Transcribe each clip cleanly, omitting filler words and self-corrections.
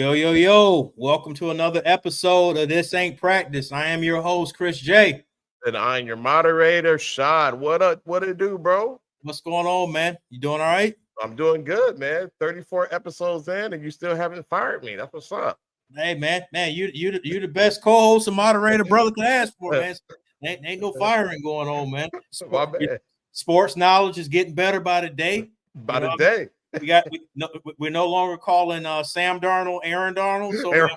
Yo, yo, yo. Welcome to another episode of This Ain't Practice. I am your host, Chris J. And I'm your moderator, Sean. What it do, bro? What's going on, man? You doing all right? I'm doing good, man. 34 episodes in, and you still haven't fired me. That's what's up. Hey, man, you the best co-host and moderator brother could ask for, man. Ain't no firing going on, man. My bad. Sports knowledge is getting better by the day. By the day. We're no longer calling Sam Darnold Aaron Darnold, so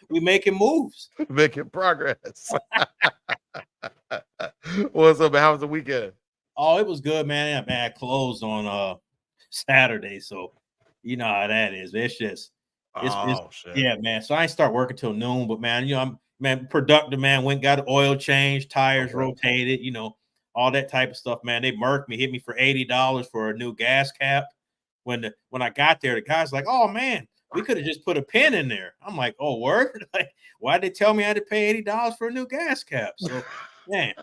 we making moves. Making progress. What's up, man? How was the weekend? Oh, it was good, man. I closed on Saturday, so you know how that is. It's just shit. Yeah, man. So I ain't start working till noon, but man, I'm productive, man. Went got an oil change, tires rotated, all that type of stuff, man. They murked me, hit me for $80 for a new gas cap. When I got there, the guy's like, "Oh man, we could have just put a pin in there." I'm like, "Oh, word? Like, why'd they tell me I had to pay $80 for a new gas cap?" So, man,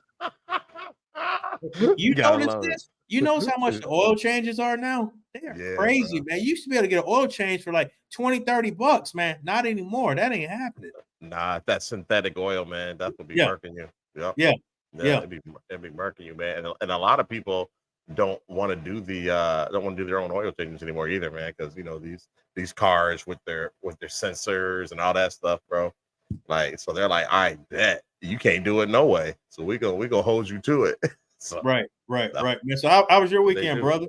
you notice this? You notice how much the oil changes are now? They are crazy, man. You used to be able to get an oil change for like $20-$30, man. Not anymore. That ain't happening. Nah, that's synthetic oil, man. That's what be murking you. Yep. Yeah. It'd be murking you, man. And a lot of people don't want to do their own oil changes anymore either, man, because these cars with their sensors and all that stuff, bro. Like, so they're like, I bet you can't do it no way. So we gonna hold you to it. So, right. Man, so how was your weekend, brother?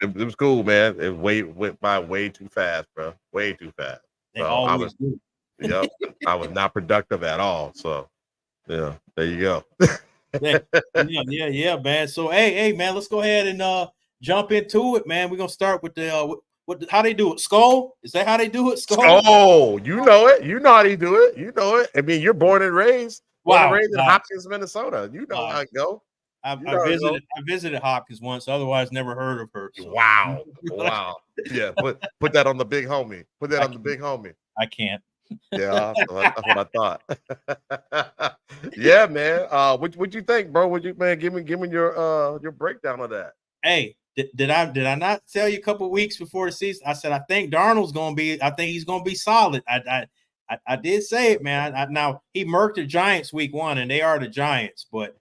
It was cool, man. It went by way too fast, bro. Way too fast. So always do. Yep. I was not productive at all. So yeah, there you go. yeah, man. So hey, man, let's go ahead and jump into it, man. We're gonna start with how they do it. Skull? Is that how they do it? Skull? Oh, you know it. You know how they do it. You know it. I mean, you're born and raised in Hopkins, Minnesota. You know how it go. I visited Hopkins once, otherwise never heard of her. So. Wow. Yeah, put that on the big homie. Put that on the big homie. I can't. Yeah, that's what I thought. Yeah, man. What you think, bro? Give me your breakdown of that. Hey, did I not tell you a couple of weeks before the season? I said I think Darnold's I think he's gonna be solid. I did say it, man. Now he murked the Giants week 1, and they are the Giants, but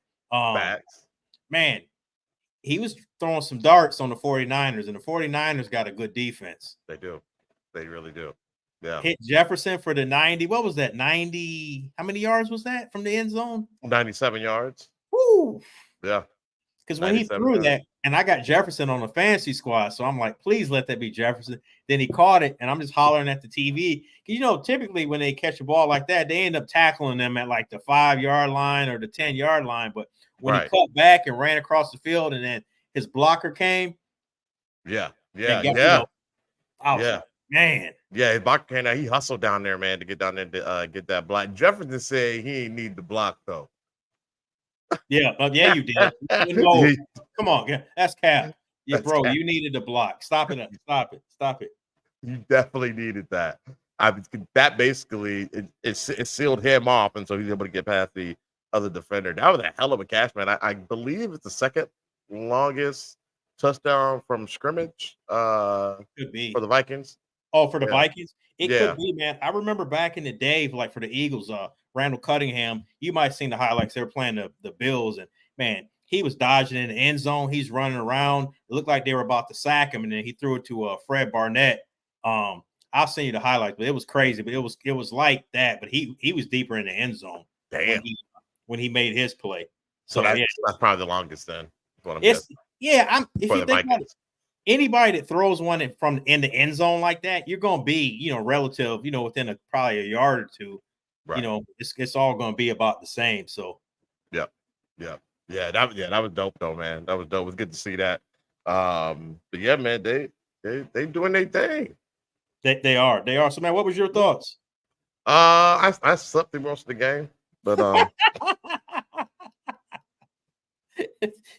man, he was throwing some darts on the 49ers, and the 49ers got a good defense. They do. They really do. Yeah. Hit Jefferson for the 90. What was that? 90. How many yards was that from the end zone? 97 yards. Woo. Yeah. Because when he threw that, and I got Jefferson on the fantasy squad, so I'm like, please let that be Jefferson. Then he caught it, and I'm just hollering at the TV. Typically when they catch a ball like that, they end up tackling them at like the 5-yard line or the 10-yard line. But when he cut back and ran across the field, and then his blocker came. Yeah. Man. Yeah, his blocker came out. He hustled down there, man, to get down there to get that block. Jefferson said he ain't need the block though. Yeah, you did. No, come on, that's cap. Yeah, bro, you needed the block. Stop it. You definitely needed that. That basically it sealed him off, and so he's able to get past the other defender. That was a hell of a catch, man. I believe it's the second longest touchdown from scrimmage. Could be for the Vikings. Oh, for the Vikings? It could be, man. I remember back in the day, like for the Eagles, Randall Cunningham, you might have seen the highlights. They were playing the Bills, and man, he was dodging in the end zone. He's running around. It looked like they were about to sack him, and then he threw it to Fred Barnett. I'll send you the highlights, but it was crazy. But it was like that, but he was deeper in the end zone. Damn. When he made his play. So that's probably the longest then. If you think about it, anybody that throws one in the end zone like that, you're gonna be, relative, within probably a yard or two. Right. It's all gonna be about the same. So yeah. That was dope though, man. That was dope. It was good to see that. But yeah, man, they doing their thing. They are. So man, what was your thoughts? I slept through most of the game, but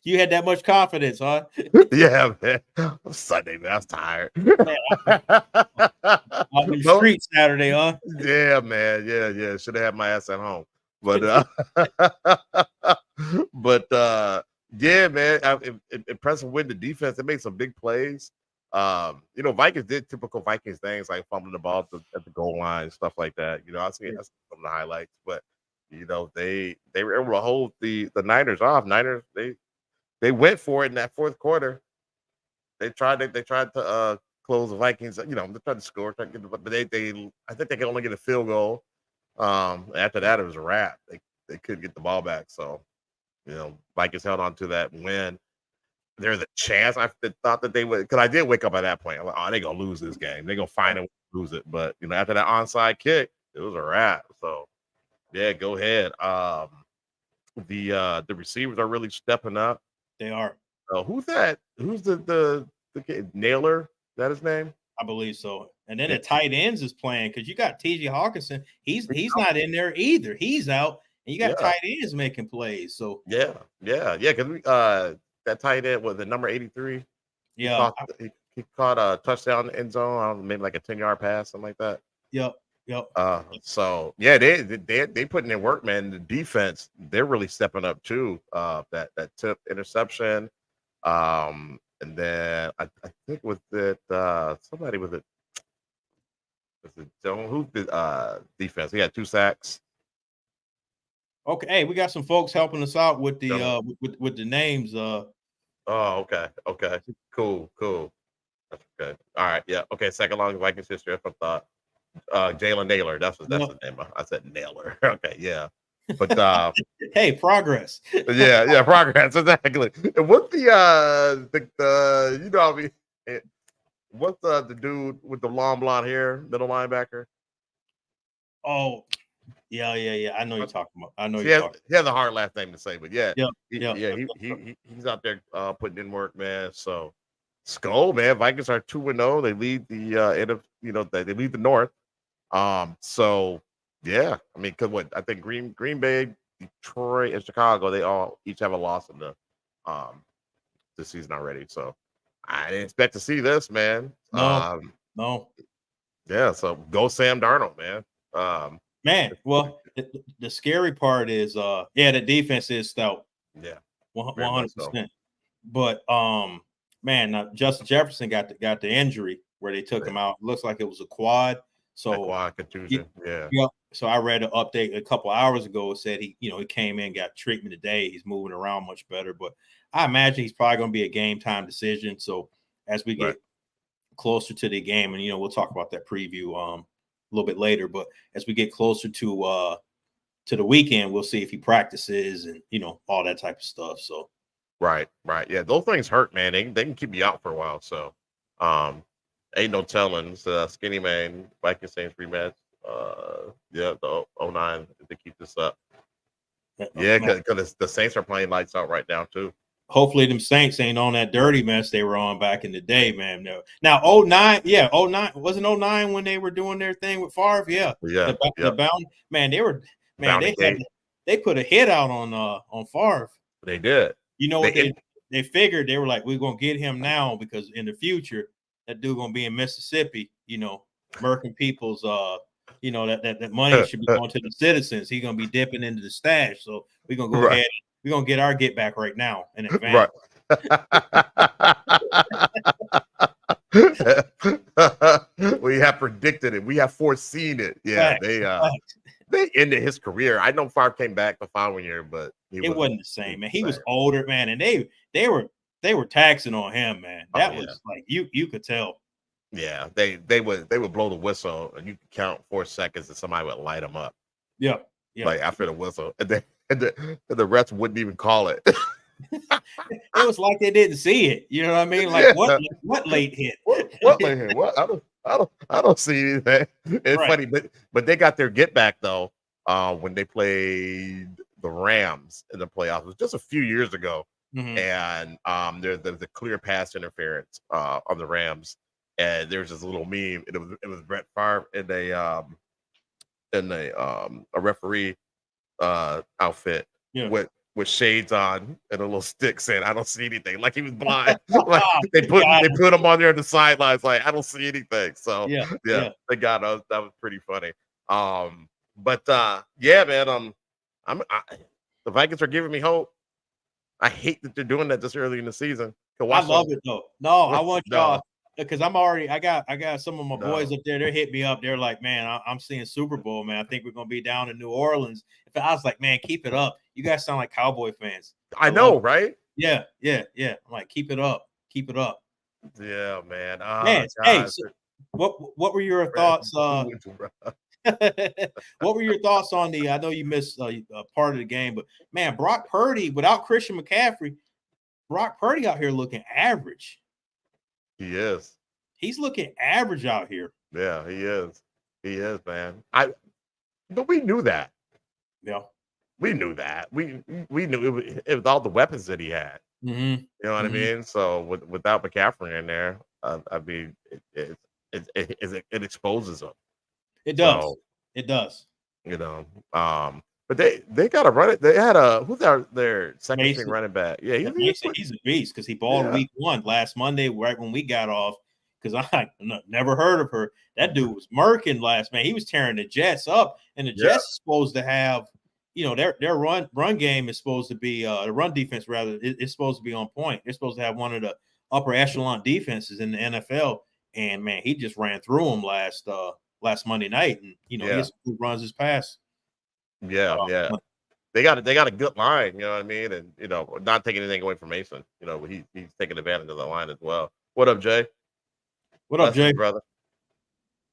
you had that much confidence, huh? Yeah, man. Sunday, man. I was tired. On the street Saturday, huh? Yeah, man. Yeah. Should have had my ass at home. But yeah, man. Impressive win the defense. They made some big plays. Vikings did typical Vikings things like fumbling the ball at the goal line, stuff like that. I see that's some of the highlights, but they were able to hold the Niners off. Niners they went for it in that fourth quarter. They tried to close the Vikings. They tried to score, tried to get but they I think they could only get a field goal. After that it was a wrap. They couldn't get the ball back. So, Vikings held on to that win. There's a chance I thought that they would, because I did wake up at that point. I'm like, oh, they're gonna lose this game. They're gonna find it, lose it. But after that onside kick, it was a wrap. So yeah, go ahead. The receivers are really stepping up. They are. Who's that? Who's the kid? Naylor? Is that his name? I believe so. And then the tight ends is playing because you got T.J. Hawkinson. He's not in there either. He's out, and you got tight ends making plays. So yeah. Because that tight end was the number 83. Yeah, he caught a touchdown in the end zone, maybe like a 10-yard pass, something like that. Yep. So yeah, they putting in work, man. The defense, they're really stepping up too. That tip interception, and then I think with it, somebody with it. Was it Jones? Who did defense? He had 2 sacks. Okay, hey, we got some folks helping us out with the with the names. Oh, okay, cool. That's okay. All right, yeah, okay. Second longest Vikings history. That's what I thought. Jalen Naylor. That's the name. I said Naylor. Okay, yeah. But hey, progress. yeah, progress. Exactly. And what's the what's the dude with the long blonde hair, middle linebacker? Oh, yeah. I know you're talking about. He has a hard last name to say, but yeah. He's out there putting in work, man. So Skull, man. Vikings are 2-0. They lead the they lead the North. So yeah, I mean, because I think Green Bay, Detroit, and Chicago, they all each have a loss in the season already. So I didn't expect to see this, man. No. Yeah, so go Sam Darnold, man. Man, well, the scary part is the defense is stout. Yeah. 100%. But man, now Justin Jefferson got the injury where they took him out. It looks like it was a quad. So quad contusion. Yeah. So I read an update a couple hours ago. It said he came in, got treatment today. He's moving around much better. But I imagine he's probably going to be a game time decision. So as we get closer to the game, and we'll talk about that preview a little bit later. But as we get closer to the weekend, we'll see if he practices and all that type of stuff. So right. Yeah, those things hurt, man. They can keep you out for a while. So ain't no telling. Skinny man, Vikings Saints rematch. The 09 to keep this up. Yeah, because the Saints are playing lights out right now too. Hopefully them Saints ain't on that dirty mess they were on back in the day, man. No. Now 09, 09 wasn't 09 when they were doing their thing with Favre. The bound, man, they put a hit out on Favre. They did. You know what they figured? They were like, we're gonna get him now because in the future that dude gonna be in Mississippi, murking people's that money should be going to the citizens. He's gonna be dipping into the stash. So we're gonna go ahead. We're gonna get our get back right now in advance. We have predicted it. We have foreseen it. Yeah, they ended his career. I know Favre came back the following year, but it wasn't the same, man. He was older, man, and they were taxing on him, man. That was like you could tell. Yeah, they would blow the whistle, and you could count 4 seconds, and somebody would light them up. Yeah. Like after the whistle, and the refs wouldn't even call it. It was like they didn't see it. You know what I mean? Like what late hit? What late hit? What? I don't see anything. It's funny, but they got their get back though when they played the Rams in the playoffs. It was just a few years ago, and there's the clear pass interference on the Rams, and there's this little meme. It was Brett Favre in a referee outfit with shades on and a little stick saying, "I don't see anything," like he was blind. Like they put him on there on the sidelines, like I don't see anything. So they got us. That was pretty funny. But man, the Vikings are giving me hope. I hate that they're doing that this early in the season. I love it though. No, I want y'all. because I got some of my boys up there. They're hitting me up. They're like, man, I'm seeing Super Bowl, man. I think we're gonna be down in New Orleans. If I was like, man, keep it up. You guys sound like Cowboy fans. I know, right? Yeah. I'm like, keep it up. Yeah, man. Man, hey, so what were your thoughts? What were your thoughts on the? I know you missed part of the game, but man, Brock Purdy without Christian McCaffrey, Brock Purdy out here looking average. He is. He's looking average out here. Yeah, he is. He is, man. But we knew that. Yeah, we knew that. We knew it was all the weapons that he had. Mm-hmm. You know what I mean? So without McCaffrey in there, I mean, it exposes him. It does. So, it does. You know, but they got to run it. They had who's their second string running back? Yeah, he's a beast because he balled week 1 last Monday, right when we got off. Because I never heard of her. That dude was murking last man. He was tearing the Jets up, and the Jets is supposed to have, you know, their run game is supposed to be the run defense rather. It's supposed to be on point. They're supposed to have one of the upper echelon defenses in the NFL. And man, he just ran through them last Monday night, and you know, he runs his pass. Yeah. They got a good line, you know what I mean, and you know, not taking anything away from Mason. You know, he's taking advantage of the line as well. What up, Jay? What up, Jay? Brother?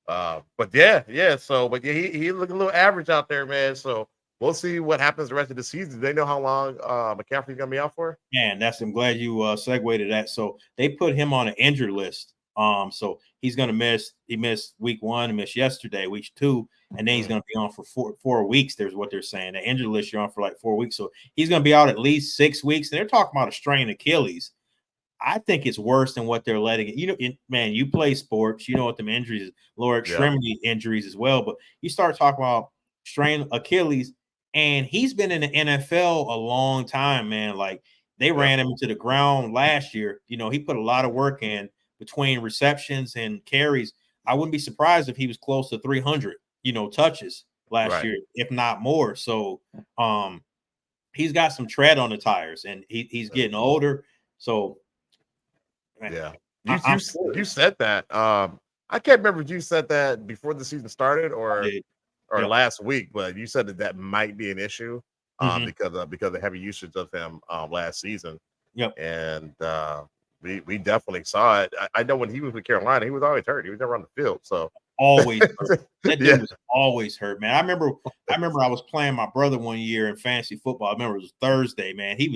But yeah. So, he looking a little average out there, man. So we'll see what happens the rest of the season. Do they know how long McCaffrey's gonna be out for? Man, I'm glad you segued to that. So they put him on an injured list. So he's gonna miss. He missed week 1, missed yesterday, week 2, and then he's gonna be on for 4 weeks. There's what they're saying. The injured list, you're on for like 4 weeks. So he's gonna be out at least 6 weeks. And they're talking about a strained Achilles. I think it's worse than what they're letting it. You know, man, you play sports, you know what them injuries, lower extremity injuries as well. But you start talking about strained Achilles, and he's been in the NFL a long time, man. Like they ran him into the ground last year. You know, he put a lot of work in between receptions and carries. I wouldn't be surprised if he was close to 300, you know, touches last year, if not more. So, he's got some tread on the tires, and he's getting older. So. Yeah, you said that. I can't remember if you said that before the season started or last week, but you said that might be an issue because of the heavy usage of him last season. Yep, and we definitely saw it. I know when he was with Carolina, he was always hurt. He was never on the field, so always hurt. That dude was always hurt, man. I remember I was playing my brother one year in fantasy football. I remember it was Thursday, man. He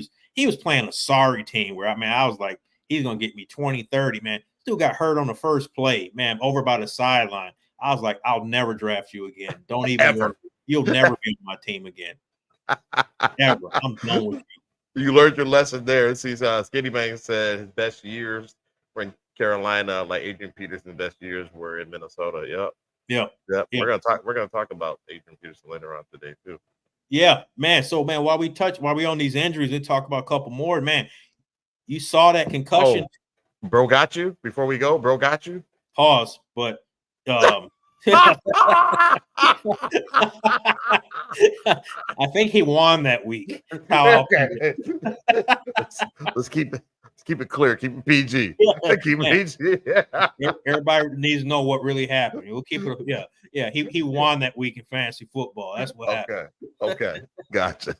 was playing a sorry team where I was like, he's going to get me 20, 30, man. Still got hurt on the first play, man, over by the sideline. I was like, I'll never draft you again. Don't even worry. You'll never be on my team again. Ever. I'm done with you. You learned your lesson there. See, Skinny Bang said his best years were in Carolina, like Adrian Peterson's best years were in Minnesota. Yep. We're gonna talk about Adrian Peterson later on today too. Yeah, man. So, man, while we on these injuries, we talk about a couple more, man. You saw that concussion. Oh, bro got you before we go. Bro got you. Pause, but I think he won that week. Okay. Let's keep it clear. Keep it PG. Keep it PG. Yeah. Everybody needs to know what really happened. We'll keep it. Yeah. He won that week in fantasy football. That's what happened. Okay. Gotcha.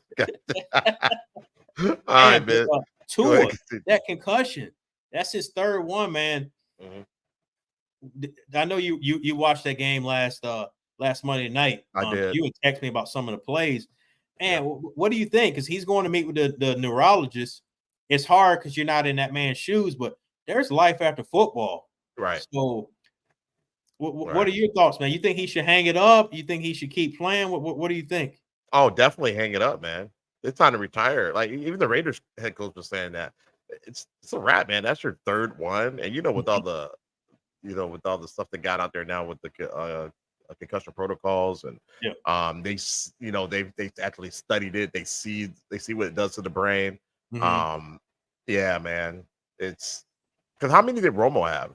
All right, man. Tua, that concussion, that's his third one, man. Mm-hmm. I know you watched that game last Monday night. I did. You would text me about some of the plays. And what do you think? Because he's going to meet with the neurologist. It's hard because you're not in that man's shoes, but there's life after football. Right. So what are your thoughts, man? You think he should hang it up? You think he should keep playing? What do you think? Oh, definitely hang it up, man. It's time to retire. Like even the Raiders head coach was saying that it's a wrap, man. That's your third one, and with all the stuff that got out there now with the concussion protocols, and they actually studied it. They see what it does to the brain. Mm-hmm. Yeah, man. It's because how many did Romo have?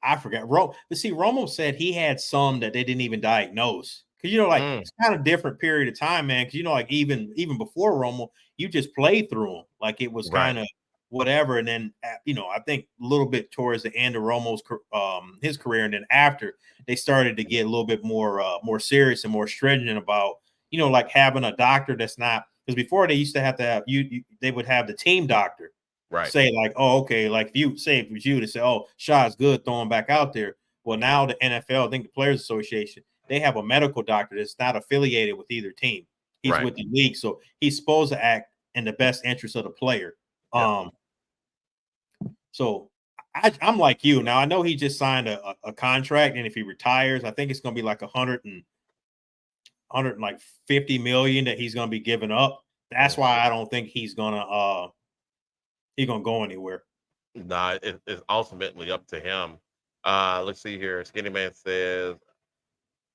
I forgot. But see, Romo said he had some that they didn't even diagnose. Because, it's kind of different period of time, man. Because, like even before Romo, you just played through them. Like it was kind of, whatever. And then, I think a little bit towards the end of Romo's his career, and then after they started to get a little bit more serious and more stringent about, like having a doctor that's not, because before they used to have they would have the team doctor Right. say like, oh, okay, like if you say it was you to say, oh, Shaw's good, throw him back out there. Well, now the NFL, I think the Players Association, they have a medical doctor that's not affiliated with either team. He's Right. with the league, so he's supposed to act in the best interest of the player. Yeah. So I'm like you. Now I know he just signed a contract, and if he retires, I think it's going to be like 150 million that he's going to be giving up. That's why I don't think he's gonna go anywhere. Nah, it's ultimately up to him. Let's see here. Skinny Man says,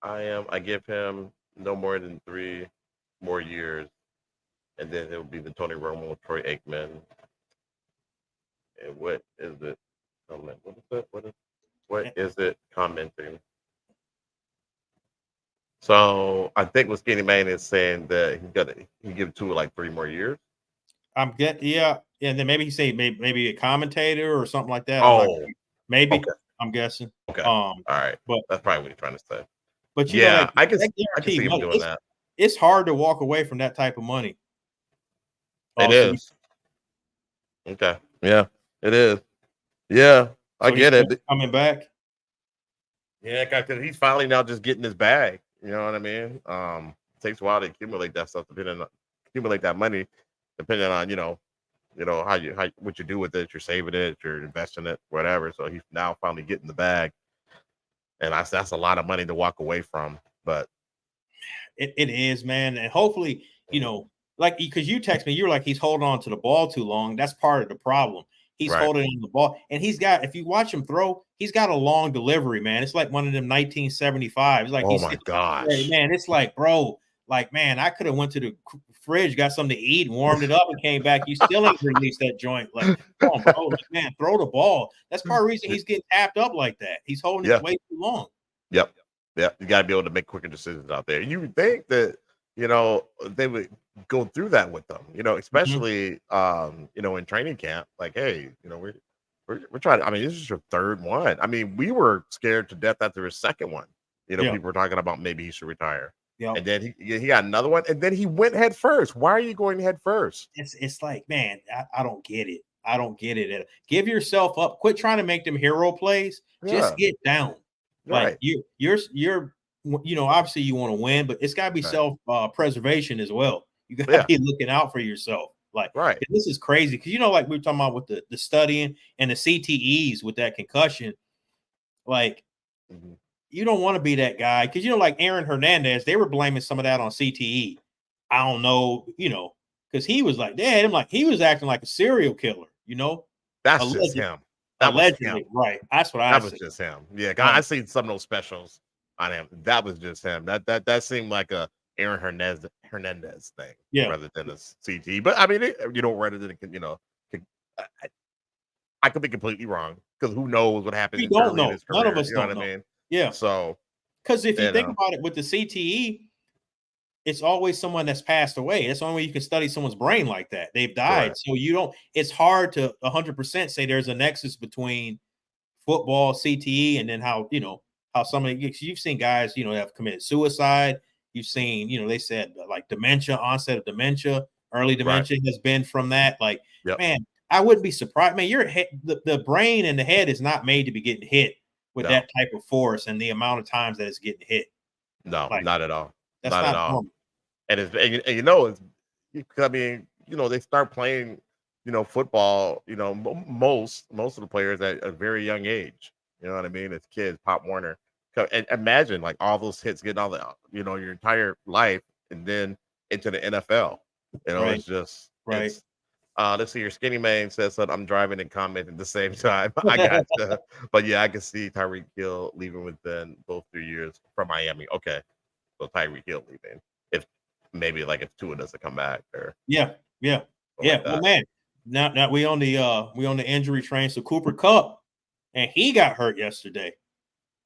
I give him no more than 3 more years, and then it will be the Tony Romo, Troy Aikman. And what is it? What is it? What is it commenting? So I think what Skinny Man is saying that he give to like 3 more years. And then maybe he say maybe a commentator or something like that. Oh, maybe. Okay. I'm guessing. Okay. All right. But that's probably what he's trying to say. But I can see him doing that. It's hard to walk away from that type of money. It is. Okay. Yeah, it is. Yeah, I get it. Coming back. Yeah, because he's finally now just getting his bag. You know what I mean? It takes a while to accumulate that stuff, accumulate that money, depending on how what you do with it. You're saving it, you're investing it, whatever. So he's now finally getting the bag, and that's a lot of money to walk away from. But it is, man, and hopefully, like because you text me, you're like he's holding on to the ball too long. That's part of the problem. He's holding on the ball, and if you watch him throw, he's got a long delivery, man. It's like one of them 1975. It's like, oh my gosh, man, it's like, bro, like, man, I could have went to the fridge, got something to eat, and warmed it up, and came back. You still ain't released that joint. Like, come on, bro, like, man, throw the ball. That's part of the reason he's getting tapped up like that. He's holding it way too long. Yep. Yeah, you got to be able to make quicker decisions out there. You would think that they would go through that with them, especially in training camp. Like, hey, we're trying. I mean, this is your 3rd one. I mean, we were scared to death after his 2nd one. People were talking about maybe he should retire. And then he got another one, and then he went head first. Why are you going head first? It's like, man, I don't get it. I don't get it. Give yourself up. Quit trying to make them hero plays. Just get down. Like you're obviously you want to win, but it's got to be self preservation as well. You got to be looking out for yourself. Like, this is crazy because like we were talking about with the studying and the CTEs with that concussion. Like, you don't want to be that guy because like Aaron Hernandez, they were blaming some of that on CTE. I don't know, because he was like, damn, like he was acting like a serial killer. That's just him. Allegedly, right? That's what that was just him. Yeah, I seen some of those specials on him. That was just him. That seemed like a Aaron Hernandez thing, rather than a CT. But I mean, rather than I could be completely wrong because who knows what happened? We don't know. None of us don't know. What I mean? Yeah. So, because if you think about it, with the CTE, it's always someone that's passed away. That's the only way you can study someone's brain like that. They've died. Right. So it's hard to 100% say there's a nexus between football, CTE, and then how you've seen guys, have committed suicide. You've seen, they said like dementia, onset of dementia, early dementia has been from that. Like, man, I wouldn't be surprised. Man, the brain and the head is not made to be getting hit with that type of force and the amount of times that it's getting hit. No, not at all. That's not at all. Normal. And I mean, they start playing, football, most of the players at a very young age. You know what I mean? As kids, Pop Warner. And imagine like all those hits getting all the, your entire life and then into the NFL. It's just right. Let's see. Your Skinny Man says that I'm driving and commenting at the same time. I got you. But yeah, I can see Tyreek Hill leaving within both 3 years from Miami. Okay, so Tyreek Hill leaving. If Tua doesn't come back, or Well, man, now we on the injury train. So Cooper Kupp, and he got hurt yesterday.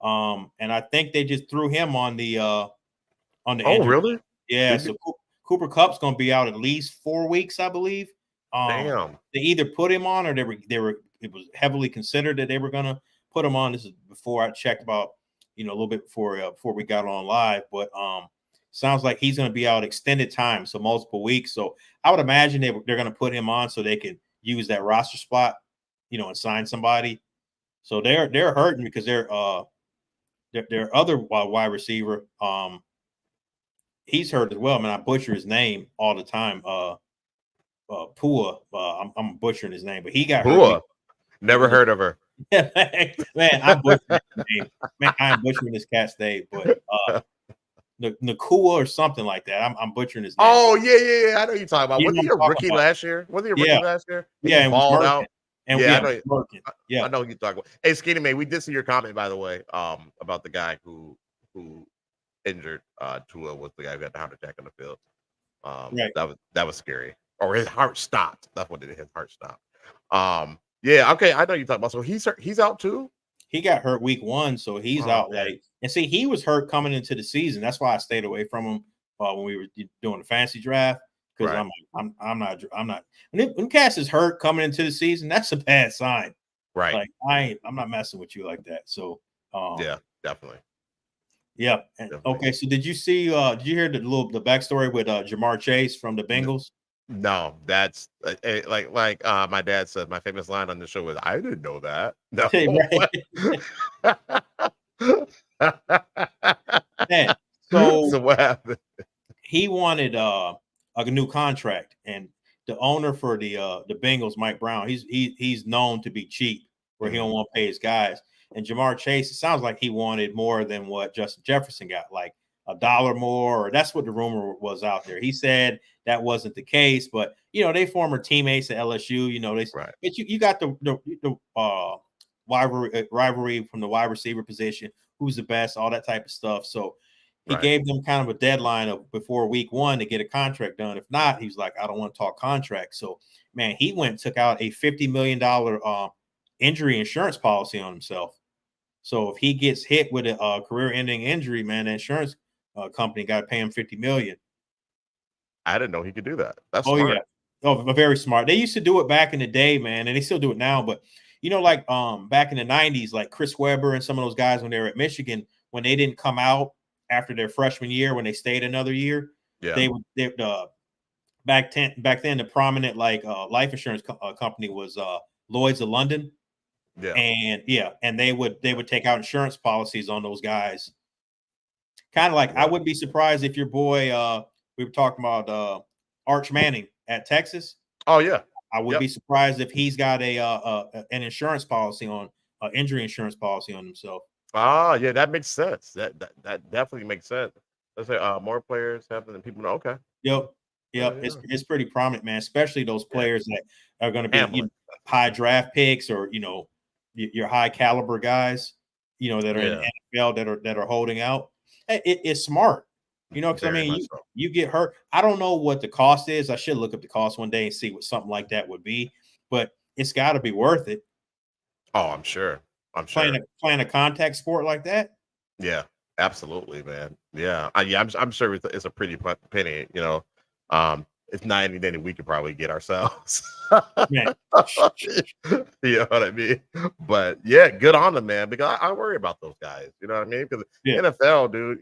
And I think they just threw him on the injury. Really? Yeah. So Cooper Kupp's going to be out at least 4 weeks, I believe. Damn. They either put him on or they were it was heavily considered that they were gonna put him on. This is before I checked about, a little bit before we got on live, but sounds like he's gonna be out extended time, so multiple weeks. So I would imagine they're gonna put him on so they can use that roster spot, and sign somebody. So they're hurting because their other wide receiver, he's hurt as well. Man, I butcher his name all the time. Pua. I'm butchering his name, but he got Pua. hurt. Never heard of her. Man, I'm butchering his name. Man, I'm butchering this cat's name, but Nakua or something like that. I'm butchering his name. Oh yeah. I know you're talking about. Was he a rookie last year? Was he a rookie last year? Yeah, he balled out. And yeah, I know I know you're talking about. Hey, Skinny Man, we did see your comment, by the way, about the guy who injured Tua, was the guy who had the heart attack on the field. Right. That was scary. Or his heart stopped. That's what it is. His heart stopped. Yeah, okay. I know you're talking about. So he's out too. He got hurt week 1, so he's out. Man. Like, and see, he was hurt coming into the season. That's why I stayed away from him when we were doing the fantasy draft. Because Right. I'm not. When Cass is hurt coming into the season, that's a bad sign. Right. Like I'm not messing with you like that. So yeah, definitely. Yeah. Okay. So did you hear the backstory with Jamar Chase from the Bengals? No, that's like my dad said. My famous line on the show was, "I didn't know that." No. Man, so what happened? He wanted a new contract, and the owner for the Bengals, Mike Brown, he's known to be cheap, where he don't want to pay his guys. And Jamar Chase, it sounds like he wanted more than what Justin Jefferson got, like $1 more, or that's what the rumor was out there. He said that wasn't the case, but they former teammates at LSU. Right. But you got the rivalry from the wide receiver position, who's the best, all that type of stuff. So he gave them kind of a deadline of before week 1 to get a contract done. If not, he's like, I don't want to talk contract. So man, he went and took out a $50 million injury insurance policy on himself. So if he gets hit with a career-ending injury, man, the insurance company got to pay him $50 million. I didn't know he could do that. That's smart. Yeah, very smart. They used to do it back in the day, man, and they still do it now. But like back in the '90s, like Chris Webber and some of those guys when they were at Michigan, when they didn't come out after their freshman year, when they stayed another year, they back then the prominent life insurance company was Lloyd's of London. Yeah. And they would take out insurance policies on those guys. Kind of like, I wouldn't be surprised if your boy we were talking about Arch Manning at Texas. Oh yeah. I would be surprised if he's got an insurance policy on injury insurance policy on himself. Ah, yeah, that makes sense. That definitely makes sense. Let's say more players have than people know. Okay. Yep. It's pretty prominent, man, especially those players that are going to be high draft picks or your high caliber guys, that are in the NFL that are holding out. It's smart, because I mean, you get hurt. I don't know what the cost is. I should look up the cost one day and see what something like that would be, but it's got to be worth it. Oh, I'm sure. Playing a contact sport like that. Yeah, absolutely, man. Yeah, I'm sure it's a pretty penny. It's not anything we could probably get ourselves. You know what I mean? But yeah, good on them, man. Because I worry about those guys. You know what I mean? Because NFL, dude.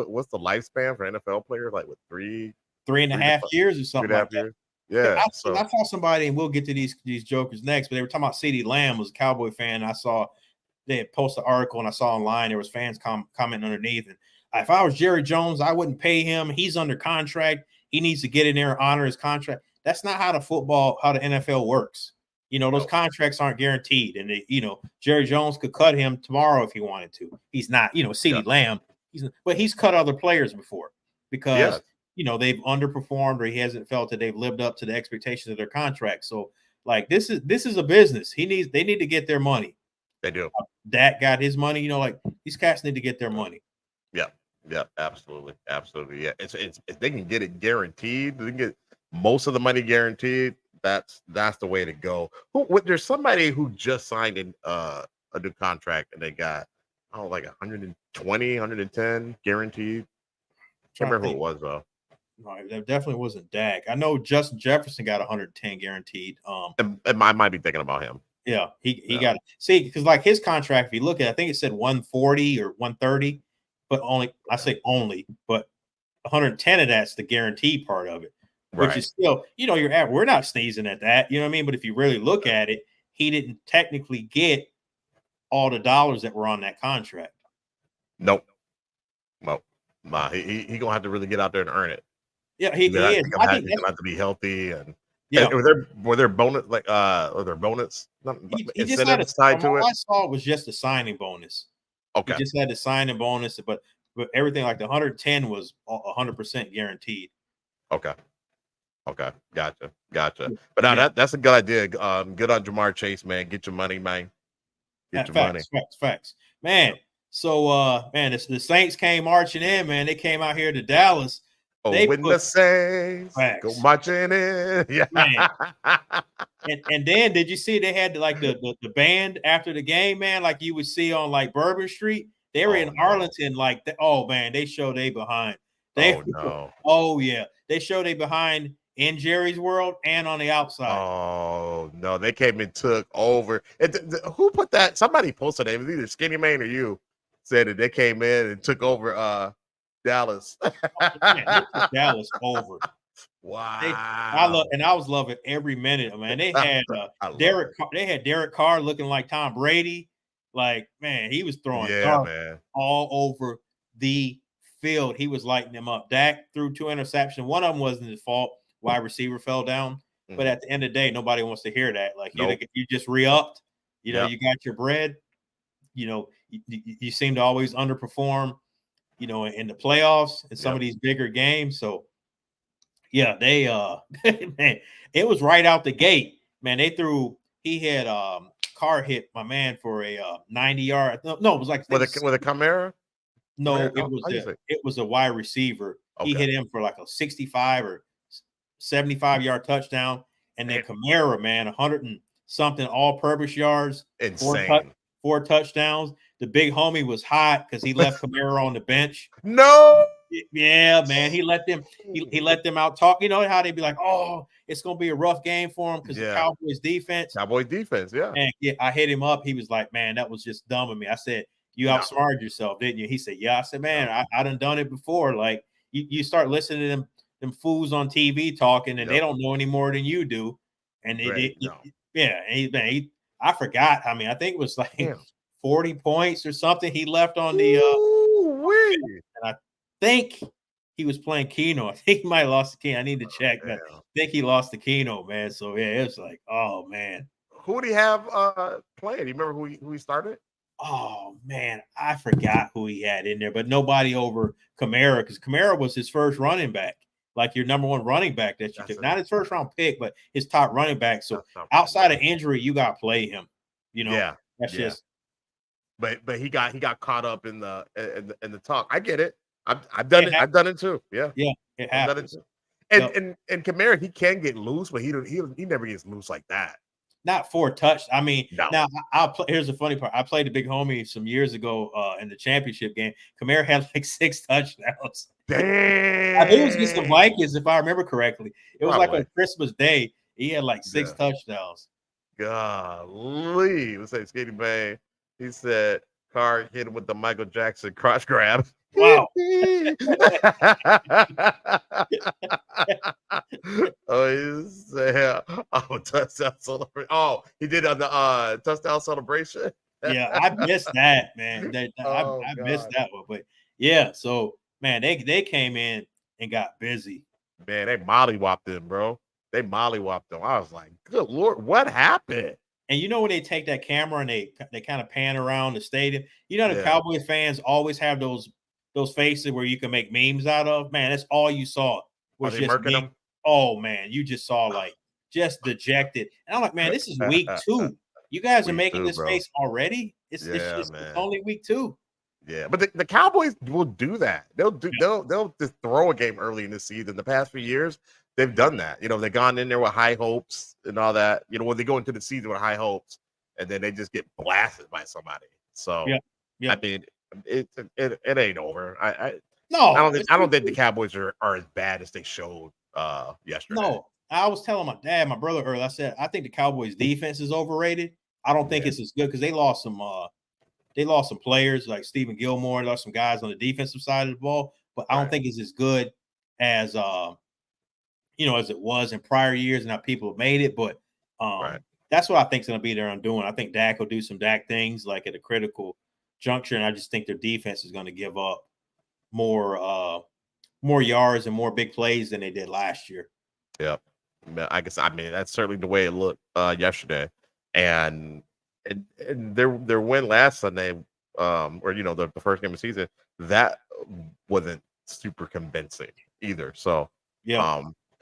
What's the lifespan for NFL players? Like what, 3.5 years or something like that. Yeah. I saw somebody, and we'll get to these jokers next. But they were talking about CeeDee Lamb was a Cowboy fan. I saw they had posted an article, and I saw online there was fans commenting underneath. And if I was Jerry Jones, I wouldn't pay him. He's under contract. He needs to get in there and honor his contract. That's not how the NFL works. Those contracts aren't guaranteed. And Jerry Jones could cut him tomorrow if he wanted to. He's not, CeeDee Lamb. But he's cut other players before because they've underperformed or he hasn't felt that they've lived up to the expectations of their contract. So like this is a business. They need to get their money. They do. Dak got his money, these cats need to get their money. Yeah, absolutely. Yeah, it's if they can get it guaranteed, they can get most of the money guaranteed. That's the way to go. There's somebody who just signed a new contract and they got like 120, 110 guaranteed. I can't remember who it was though. No, that definitely wasn't Dak. I know Justin Jefferson got 110 guaranteed. And I might be thinking about him. Yeah, he Yeah. got see because like his contract, if you look at, it, I think it said 140 or 130, but only I say only, but 110 of that's the guarantee part of it, which Right. is still, we're not sneezing at that, you know what I mean? But if you really look at it, he didn't technically get all the dollars that were on that contract. Nope. Nope. Nah, he gonna have to really get out there and earn it. Yeah, he is. He's I gonna think have to be healthy and yeah. were there bonus He just had incentives tied from to it? what I saw it was just a signing bonus. He Okay. just had the signing bonus, but everything like the 110 was 100% guaranteed. Okay. Gotcha. But now that's a good idea. Good on Jamar Chase, man. Get your money, man. Get your money. Facts. Man, so man, the Saints came marching in, man. They came out here to Dallas. Oh, when the Saints go marching in. Yeah. Man. And then did you see they had like the band after the game, man? Like you would see on like Bourbon Street. They were in Arlington, like man, they showed they behind. Oh yeah, they showed they behind in Jerry's World and on the outside. Oh no, they came and took over. Who put that? Somebody posted it. It was either Skinny Man or you said that they came in and took over Dallas. Man, they took Dallas over. Wow. I was loving every minute, man. They had Derek Carr looking like Tom Brady. Like, man, he was throwing all over the field. He was lighting them up. Dak threw 2 interceptions. One of them wasn't his fault. Wide receiver fell down. But at the end of the day, nobody wants to hear that. Like, you just re-upped. You got your bread. You seem to always underperform, in the playoffs and some of these bigger games. So, yeah, they man, it was right out the gate. Man, he had Carr hit my man for a 90-yard. No, it was like with a Kamara? No, it was a wide receiver. Okay. He hit him for like a 65 or 75-yard touchdown. And then Kamara, man, 100 and something all-purpose yards. Insane. 4 touchdowns. The big homie was hot because he left Kamara on the bench. No. Yeah, man. He let them out talk. You know how they be like, oh, it's gonna be a rough game for him because the Cowboys defense. Yeah. And I hit him up. He was like, man, that was just dumb of me. I said, you outsmarted yourself, didn't you? He said, yeah. I said, man, I done it before. Like you start listening to them fools on TV talking, and they don't know any more than you do. And I forgot. I mean, I think it was like 40 points or something he left on the and I think he was playing Keno. I think he might have lost the Keno. I need to check. I think he lost the Keno, man. So yeah, it's like, oh man. Who did he have playing? Do you remember who he started? Oh man, I forgot who he had in there, but nobody over Kamara because Kamara was his first running back, like your number 1 running back that you took. Not his first round pick, but his top running back. So outside of injury, you got to play him. That's just. But he got caught up in the talk. I get it. I've done it. I've done it too. Yeah. It happens. And Kamara, he can get loose, but he never gets loose like that. Not 4 touch. I mean, now I'll play. Here's the funny part. I played a big homie some years ago in the championship game. Kamara had like 6 touchdowns. Damn. I think it was against the Vikings, if I remember correctly. It was like on Christmas Day. He had like 6 touchdowns. Golly. Let's say Skinny Bang. He said Carr hit him with the Michael Jackson crotch grab. Wow. Touchdown celebration. Oh, he did on the touchdown celebration. Yeah, I missed that, man. I missed that one. But yeah, so man, they came in and got busy. Man, they mollywopped him, bro. They mollywopped him. I was like, good Lord, what happened? And when they take that camera and they kind of pan around the stadium, the Cowboys fans always have those faces where you can make memes out of. Man, that's all you saw was just them? Oh man, you just saw like just dejected. And I'm like, man, this is week 2. You guys are making this face already. It's only week 2. Yeah, but the Cowboys will do that. They'll just throw a game early in the season. The past few years, they've done that. They've gone in there with high hopes and all that. When they go into the season with high hopes, and then they just get blasted by somebody. So I mean, it ain't over. No, I don't think the Cowboys are as bad as they showed yesterday. no. I was telling my dad, my brother earlier. I said I think the Cowboys defense is overrated. I don't think it's as good because they lost some players like Stephen Gilmore, lost some guys on the defensive side of the ball, but I don't think it's as good as as it was in prior years and how people have made it. But that's what I think is going to be there on doing. I think Dak will do some Dak things like at a critical juncture, and I just think their defense is going to give up more yards and more big plays than they did last year. Yep. I mean that's certainly the way it looked yesterday, and their win last Sunday, or the first game of the season, that wasn't super convincing either. So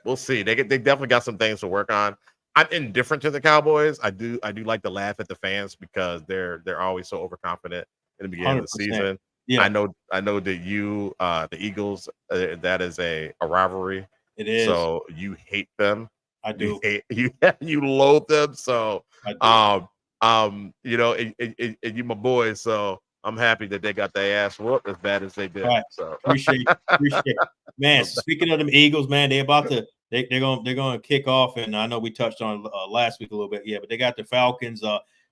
we'll see. They definitely got some things to work on. I'm indifferent to the Cowboys. I do like to laugh at the fans because they're always so overconfident in the beginning 100%. Of the season. Yeah. I know that the Eagles, that is a rivalry. It is. So you hate them. I do. You loathe them. So I do. and you my boys. So I'm happy that they got their ass whooped as bad as they did. Right. So appreciate it. Man, speaking of them Eagles, man, they're gonna kick off, and I know we touched on last week a little bit, but they got the Falcons.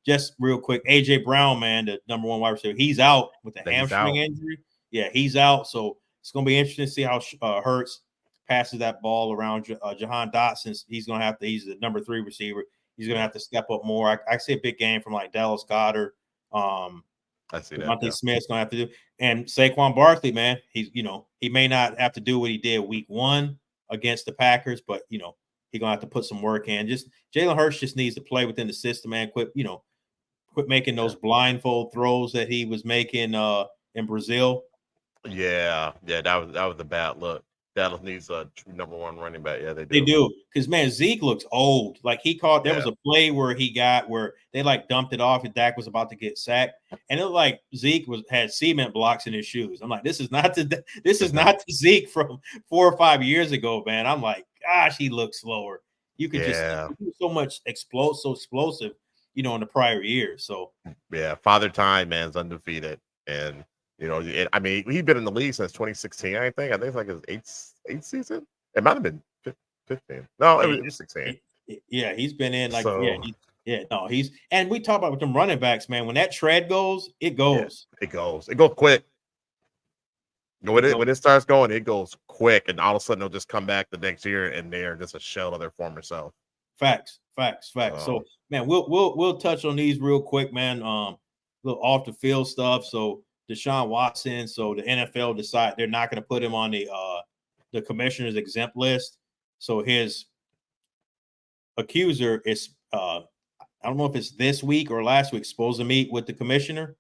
Just real quick, AJ Brown, man, the number one wide receiver, he's out with the hamstring injury. Yeah, he's out. So it's gonna be interesting to see how Hurts passes that ball around Jahan Dotson. He's the number 3 receiver. He's gonna have to step up more. I see a big game from like Dallas Goedert. I see that. Monte Smith's gonna have to do, and Saquon Barkley, man, he may not have to do what he did week 1 against the Packers, but he's gonna have to put some work in. Just Jalen Hurts just needs to play within the system, man. Quit making those blindfold throws that he was making in Brazil. Yeah, that was a bad look. Dallas needs a true number 1 running back. Yeah, they do. They do, because man, Zeke looks old. Like there was a play where they like dumped it off, and Dak was about to get sacked, and it looked like Zeke had cement blocks in his shoes. I'm like, this is not the Zeke from 4 or 5 years ago, man. I'm like, gosh, he looks slower. You could just do so much explosive, in the prior years. So Father Time, man's undefeated, and. I mean, he's been in the league since 2016. I think it's like his eighth season. It might have been 15. No, it was 16. Yeah, he's been in like he's and we talk about with them running backs, man. When that tread goes, it goes. Yeah, it goes quick. When it starts going, it goes quick, and all of a sudden they'll just come back the next year and they're just a shell of their former self. Facts. So man, we'll touch on these real quick, man. Little off the field stuff. So Deshaun Watson, so the NFL decide they're not going to put him on the commissioner's exempt list. So his accuser is I don't know if it's this week or last week, supposed to meet with the commissioner,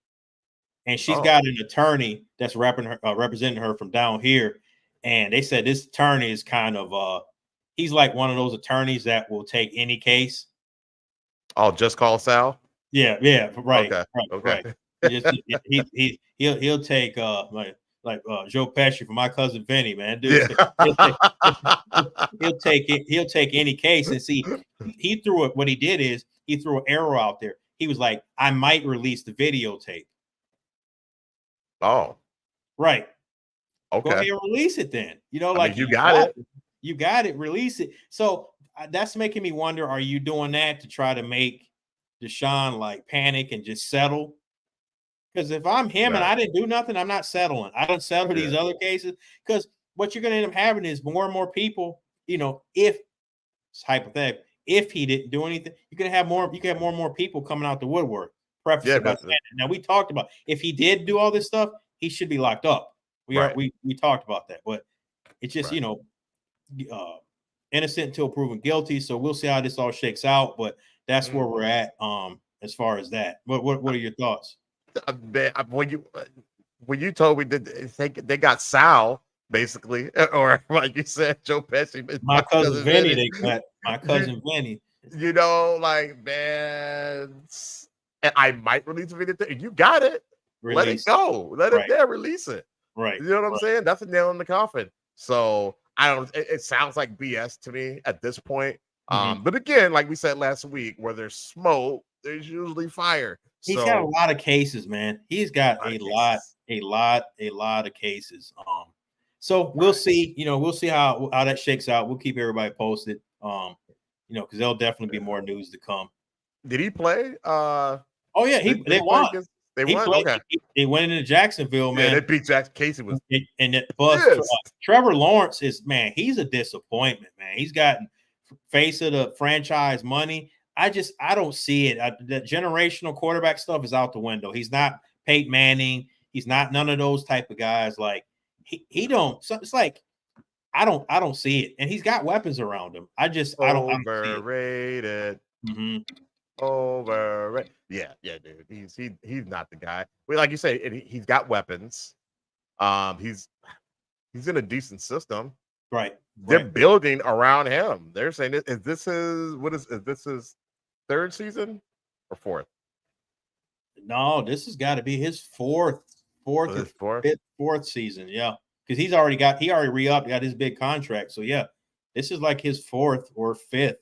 and she's got an attorney that's representing her from down here, and they said this attorney is kind of he's like one of those attorneys that will take any case. Oh, just call Sal? Yeah, right. Okay. Right. He'll take like Joe Pesci for my cousin Vinny, man. Dude, he'll take any case. And see, he threw it. What he did is he threw an arrow out there. He was like, I might release the videotape. Oh, right. Okay. Go ahead and release it then. You got it. You got it. Release it. So that's making me wonder, are you doing that to try to make Deshaun like panic and just settle? Because if I'm him and I didn't do nothing, I'm not settling. I don't settle these other cases, because what you're going to end up having is more and more people, if it's hypothetical, if he didn't do anything, you can have more and more people coming out the woodwork. Now we talked about if he did do all this stuff, he should be locked up. We talked about that, but it's just innocent until proven guilty. So we'll see how this all shakes out. But that's where we're at as far as that. What are your thoughts? When you told me that they got Sal basically, or like you said, Joe Pesci, my cousin Vinny, they got my cousin Vinny. Man, and I might release a video. You got it. Let it go. Let it there. Release it. Right. You know what I'm saying? That's a nail in the coffin. So I don't. It sounds like BS to me at this point. But again, like we said last week, where there's smoke, there's usually fire. He's got a lot of cases, man. He's got a lot of cases. So we'll see. We'll see how that shakes out. We'll keep everybody posted. Because there'll definitely be more news to come. Did he play? Oh yeah, Did they he play won. against? They He won. played. Okay. They went into Jacksonville, Yeah, man. they beat Jackson. Casey was And that bus. Trevor Lawrence is, man, he's a disappointment, man. He's gotten face of the franchise money. I don't see it. The generational quarterback stuff is out the window. He's not Peyton Manning. He's not none of those type of guys. Like he don't. So it's like I don't see it. And he's got weapons around him. I don't see it. overrated. Mm-hmm. Overrated. Yeah, dude. He's not the guy. Well, like you say, he's got weapons. He's in a decent system. Right. They're building around him. They're saying, is this his third season or fourth? No, this has got to be his fourth season. Yeah, because he already re-upped, got his big contract. So yeah, this is like his fourth or fifth.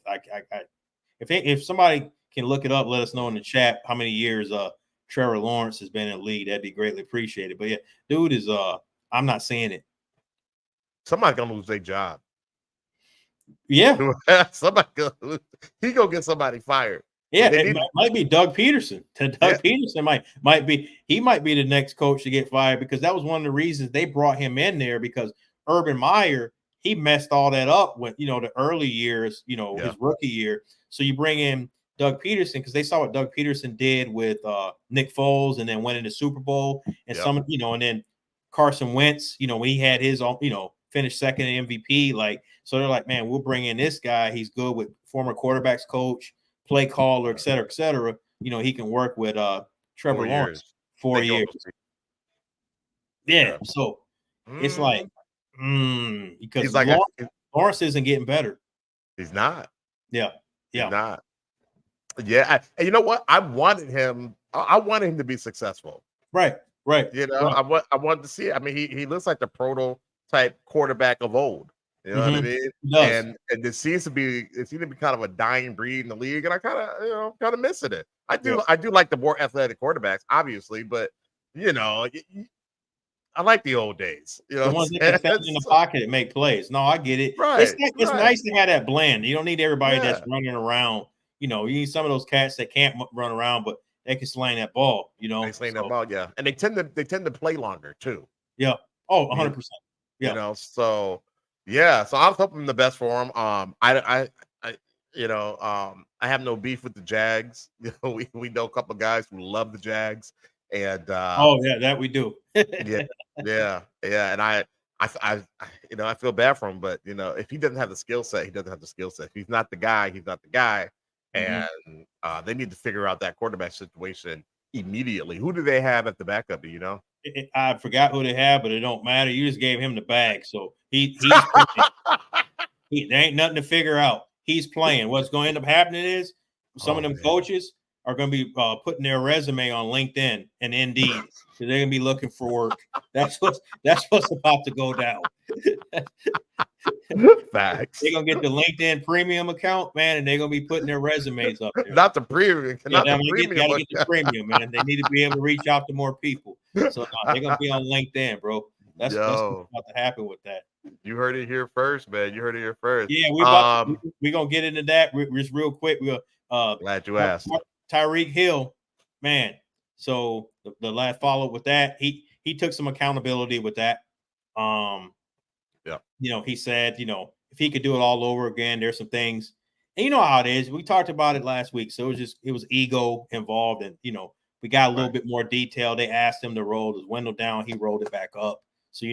If somebody can look it up, let us know in the chat how many years Trevor Lawrence has been in the league. That'd be greatly appreciated. But yeah, dude is I'm not seeing it. Somebody's gonna lose their job. Yeah, somebody he gonna get somebody fired. Yeah, it might be Doug Peterson. Peterson might be the next coach to get fired, because that was one of the reasons they brought him in there, because Urban Meyer, he messed all that up when the early years, his rookie year. So you bring in Doug Peterson because they saw what Doug Peterson did with Nick Foles, and then went into Super Bowl, and and then Carson Wentz, when he had his finished second in MVP, so they're like, man, we'll bring in this guy. He's good with former quarterbacks coach, play caller, et cetera, et cetera. He can work with Trevor Lawrence 4 years. Yeah. So it's like, because he's like Lawrence isn't getting better. He's not. Yeah. He's not. Yeah. And you know what? I wanted him to be successful. Right. I wanted to see it. I mean, he looks like the prototype quarterback of old. You know what I mean? And it seems to be kind of a dying breed in the league, and I kind of missing it. I do like the more athletic quarterbacks, obviously, but I like the old days. The ones that can stand in the pocket and make plays. No, I get it. Right. It's nice to have that blend. You don't need everybody that's running around. You need some of those cats that can't run around, but they can sling that ball. They sling that ball, yeah, and they tend to play longer too. Yeah. Oh, 100%. Yeah. So. Yeah, so I'm hoping the best for him. I have no beef with the Jags. We know a couple of guys who love the Jags, and that we do. yeah, and I feel bad for him, but if he doesn't have the skill set, he doesn't have the skill set. If he's not the guy, he's not the guy, and they need to figure out that quarterback situation immediately. Who do they have at the backup? Do you know? I forgot who they have, but it don't matter. You just gave him the bag, so there ain't nothing to figure out. He's playing. What's going to end up happening is some of them coaches are going to be putting their resume on LinkedIn and Indeed, so they're going to be looking for work. That's what's about to go down. Facts. They're going to get the LinkedIn premium account, man, and they're going to be putting their resumes up there. Not the premium. Got to get the premium, man. They need to be able to reach out to more people. So they're going to be on LinkedIn, bro. That's what's about to happen with that. You heard it here first, man. You heard it here first. Yeah, we're going to get into that just real quick. Glad you asked. Tyreek Hill, man. So the last follow-up with that, he took some accountability with that. He said, if he could do it all over again, there's some things, and you know how it is. We talked about it last week, so it was ego involved, and we got a little bit more detail. They asked him to roll his window down, he rolled it back up, so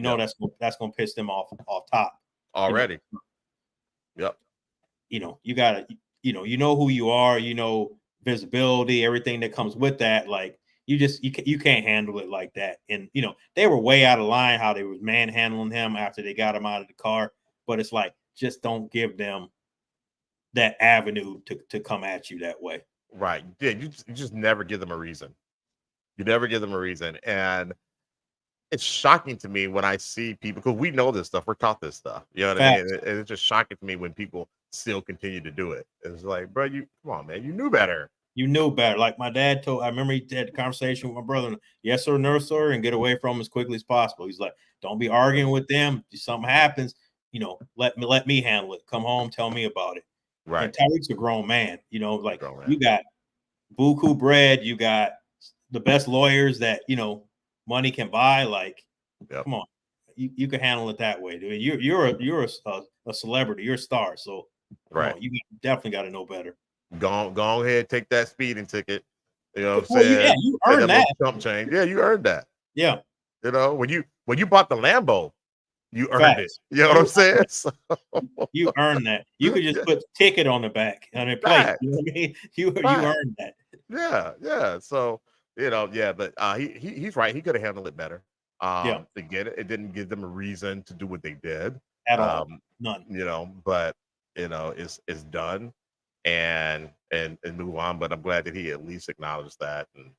that's gonna piss them off top already. Yep. You gotta, you know who you are, visibility, everything that comes with that, like. You can't handle it like that. And, they were way out of line how they was manhandling him after they got him out of the car. But it's like, just don't give them that avenue to come at you that way. Right. Yeah, you just never give them a reason. You never give them a reason. And it's shocking to me when I see people, because we know this stuff. We're taught this stuff. You know what I mean? It's just shocking to me when people still continue to do it. It's like, bro, come on, man. You knew better. You knew better. Like my dad told, I remember he had a conversation with my brother. Yes, sir, no, sir, and get away from them as quickly as possible. He's like, don't be arguing with them. If something happens, let me handle it. Come home, tell me about it. And Right. Tyreek's a grown man. Like Grown man. you got buku bread, you got the best lawyers that money can buy. Like, Yep. come on, you can handle it that way, dude. You're a celebrity, you're a star. So Right. you definitely got to know better. Go ahead, take that speeding ticket. You know what I'm Well, saying? yeah, you earned that. Chump change. Yeah, you earned that. Yeah. You know, when you bought the Lambo, you earned it. Facts. You know what I'm saying? So, You earned that. You could just yeah, put ticket on the back on a plate. facts, You know what I mean? You facts. earned that Yeah. So, but he's right. He could have handled it better. Yeah. Again, it didn't give them a reason to do what they did. at all. None. But it's done and move on. But I'm glad that he at least acknowledged that, and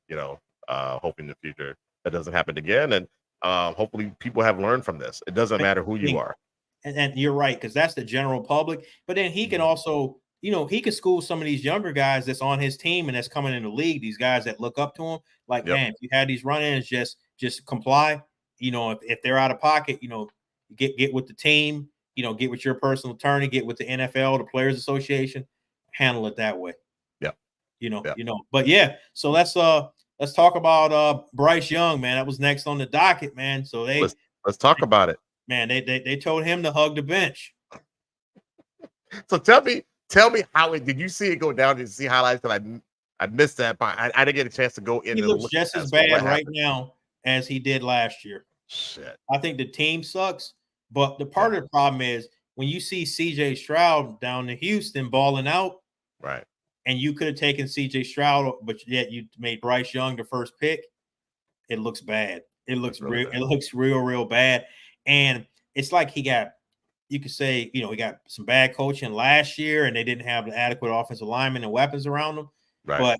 hoping in the future that doesn't happen again. And hopefully people have learned from this. It doesn't matter who you are. And you're right, because that's the general public. But then he can also, he can school some of these younger guys that's on his team and that's coming in the league. These guys that look up to him, like, Yep. man, if you had these run-ins, just comply. If they're out of pocket, get with the team. Get with your personal attorney, get with the NFL, the Players Association, handle it that way. Yeah. But yeah, so let's talk about Bryce Young, man. That was next on the docket, man. So let's talk about it. Man, they told him to hug the bench. So tell me how did you see it go down? Did you see highlights? That I missed that part. I didn't get a chance to go in. He looks just as bad right now as he did last year. Shit. I think the team sucks, but the part of the problem is when you see CJ Stroud down in Houston balling out, right? And you could have taken CJ Stroud, but yet you made Bryce Young the first pick. It looks bad. It looks real. It looks real bad. And it's like you could say, he got some bad coaching last year and they didn't have the adequate offensive linemen and weapons around them. Right. But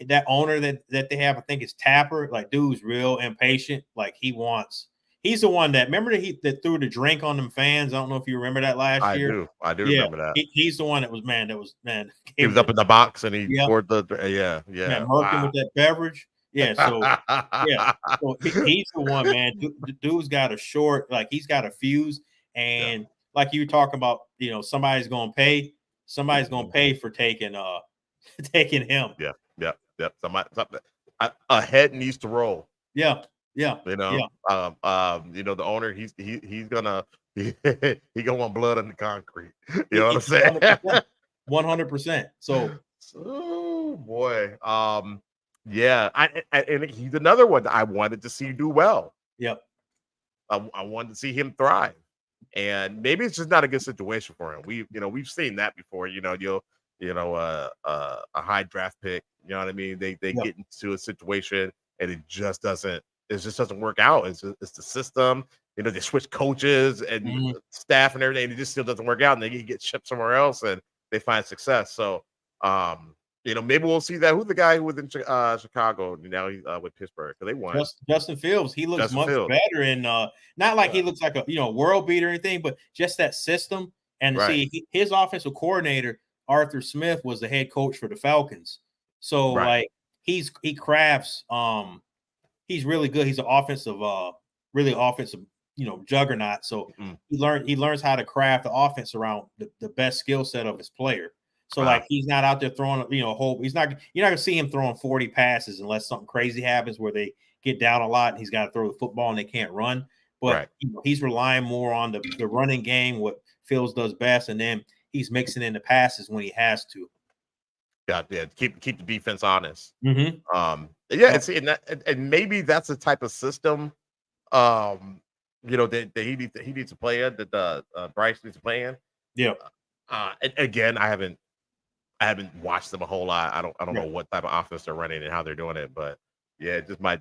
that owner that they have, I think it's Tapper, like, dude's real impatient. Like, he's the one that that threw the drink on them fans. I don't know if you remember that last year. I do remember that. He's the one that was he was up in the box and he poured the Merkin with that beverage. Yeah, so so he's the one, man. The dude's got a short, like, he's got a fuse, and like you were talking about, somebody's gonna pay for taking him. Yeah. Somebody, a head needs to roll. Yeah. The owner, he's gonna he gonna want blood on the concrete. You know what I'm saying? 100%. So boy. Yeah, and he's another one that I wanted to see do well. Yep. I wanted to see him thrive, and maybe it's just not a good situation for him. We've seen that before. A high draft pick. You know what I mean? They get into a situation and it just doesn't work out. It's the system. They switch coaches and staff and everything. And it just still doesn't work out, and they get shipped somewhere else and they find success. So maybe we'll see that. Who's the guy who was in Chicago? Now he's with Pittsburgh because they won. Justin Fields. He looks much better, and not like he looks like a world beater or anything, but just that system. And see, his offensive coordinator Arthur Smith was the head coach for the Falcons. So like he crafts. He's really good. He's an really offensive, juggernaut. So he learns how to craft the offense around the best skill set of his player. So like he's not out there throwing, you're not gonna see him throwing 40 passes unless something crazy happens where they get down a lot and he's got to throw the football and they can't run. But he's relying more on the running game, what Fields does best, and then he's mixing in the passes when he has to. Yeah, keep the defense honest. Mm-hmm. And maybe that's the type of system, that he needs to play in, that Bryce needs to play in. Yeah. And again, I haven't watched them a whole lot. I don't know what type of offense they're running and how they're doing it, but yeah, it just might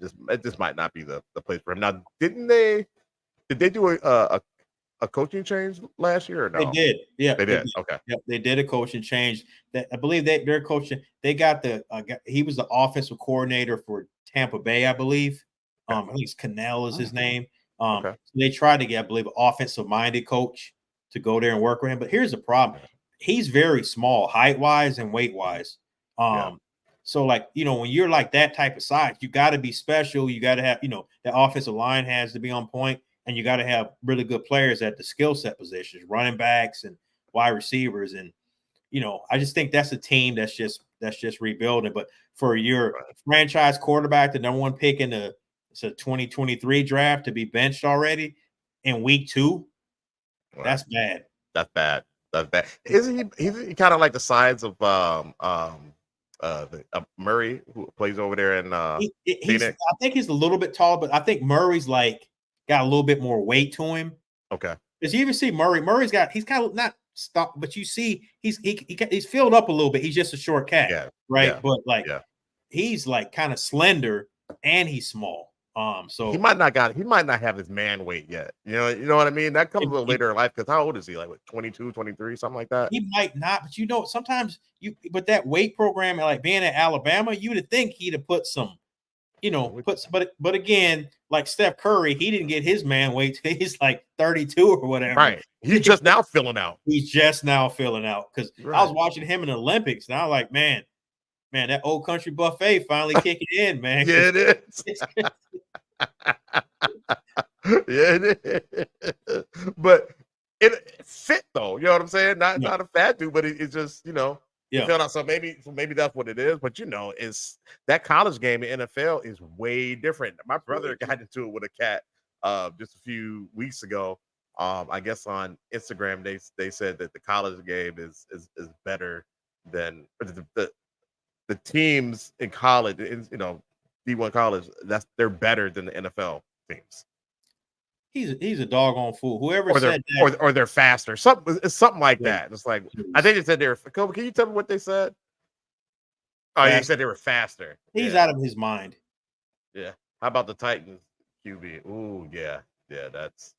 not be the place for him. Now, did they do a coaching change last year or no? They did. Yeah, they did. Okay. Yep, they did a coaching change. That I believe their coaching. They got he was the offensive coordinator for Tampa Bay, I believe. I think it's Cannell is his name. So they tried to get, I believe, an offensive-minded coach to go there and work with him. But here's the problem: he's very small, height-wise and weight-wise. So, like, when you're like that type of size, you got to be special. You got to have, the offensive line has to be on point, and you got to have really good players at the skill set positions, running backs and wide receivers. And, I just think that's a team that's just rebuilding. But for your franchise quarterback, the number one pick in the 2023 draft, to be benched already in week 2, that's bad. That's bad. That's bad. Isn't he kind of like the size of Murray, who plays over there in Phoenix? I think he's a little bit tall, but I think Murray's like got a little bit more weight to him. Okay. Because you even see Murray. He's kind of not stopped, but you see he's filled up a little bit. He's just a short cat, right? Yeah, but he's like kind of slender and he's small. So he might not have his man weight yet. You know what I mean? That comes a little later in life, because how old is he? Like, what, 22, 23, something like that? He might not, but sometimes but that weight program, like being at Alabama, you would think he'd have put some, but again, like Steph Curry, he didn't get his man weight. He's like 32 or whatever. Right. He's just now filling out. He's just now filling out, because I was watching him in the Olympics, and I was like, man, that old country buffet finally kicking in, man. Yeah, it is. Yeah, it is. But it fit though. You know what I'm saying? Not a fat dude, but it's just, filling out. So maybe that's what it is. But is that college game in NFL is way different. My brother got into it with a cat just a few weeks ago. I guess on Instagram they said that the college game is better than the teams in college, D1 college, they're better than the NFL teams. He's a doggone fool. Whoever said that, or they're faster. Something like that. It's like, I think they said they were. Kobe, can you tell me what they said? Oh, you said they were faster. He's out of his mind. Yeah. How about the Titans QB? Ooh, yeah, that's.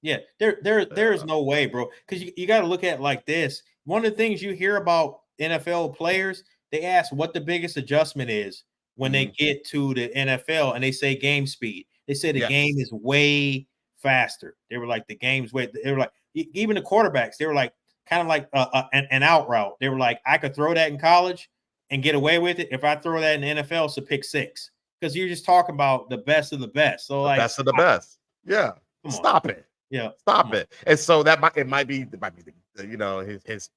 Yeah, there is no way, bro. Because you got to look at it like this. One of the things you hear about NFL players, they ask what the biggest adjustment is when they get to the NFL, and they say game speed. They say the game is way faster. They were like, the game's way. They were like, even the quarterbacks, they were like, kind of like an out route. They were like, I could throw that in college and get away with it. If I throw that in the NFL, it's a pick 6, because you're just talking about the best of the best. So like, best of the best. Yeah, stop it. Yeah, stop it. And so it might be his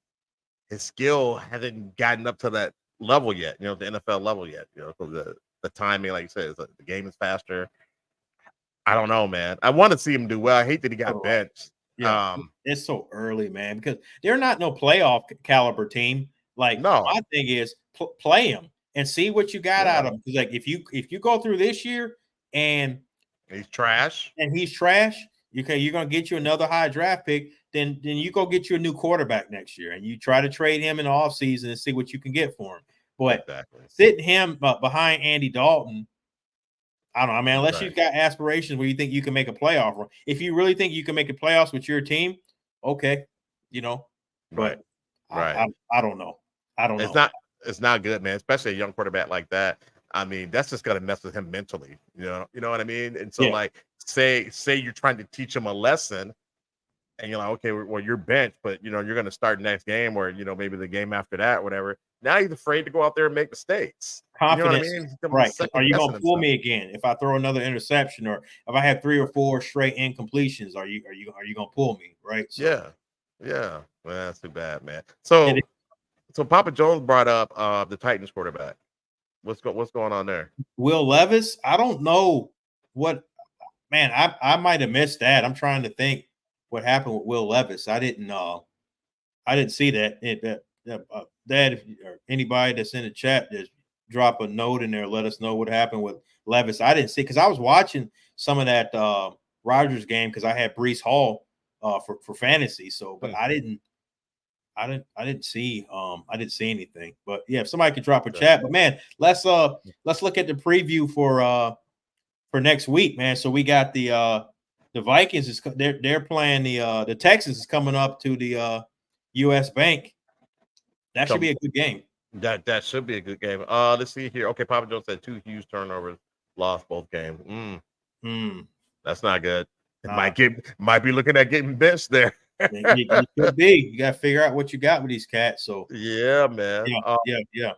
skill hasn't gotten up to that level yet. The NFL level yet. So the timing, like you said, the game is faster. I don't know, man. I want to see him do well. I hate that he got benched. Yeah, it's so early, man, because they're not no playoff caliber team. Like, my thing is play him and see what you got out of him. Because like, if you go through this year and he's trash, you're gonna get you another high draft pick. Then you go get you a new quarterback next year, and you try to trade him in the offseason and see what you can get for him. But sitting him behind Andy Dalton, I don't know, man. Unless you've got aspirations where you think you can make a playoff run. If you really think you can make a playoffs with your team, okay, But I don't know. It's not good, man. Especially a young quarterback like that. I mean, that's just gonna mess with him mentally. You know what I mean? And so, like, say you're trying to teach him a lesson, and you're like, okay, well, you're benched, but you're going to start next game, or maybe the game after that, whatever. Now he's afraid to go out there and make mistakes. Confidence, you know what I mean? Right? Are you going to fool me again if I throw another interception, or if I have 3 or 4 straight incompletions? Are you going to pull me? Right? So, yeah. Well, that's too bad, man. So Papa Jones brought up the Titans quarterback. What's going on there? Will Levis? I don't know what. Man, I might have missed that. I'm trying to think what happened with Will Levis. I didn't see that. Dad, or anybody that's in the chat, just drop a note in there. Let us know what happened with Levis. I didn't see, because I was watching some of that Rodgers game, because I had Breece Hall for fantasy. So, but I didn't see anything. But yeah, if somebody could drop a chat. But man, let's look at the preview for next week, man. So we got the Vikings they're playing the Texans is coming up to the US Bank. That should be a good game. That should be a good game. Let's see here. Okay, Papa Jones said 2 huge turnovers, lost both games. That's not good. It might be looking at getting benched there. You could be. You got to figure out what you got with these cats. So yeah, man. Yeah.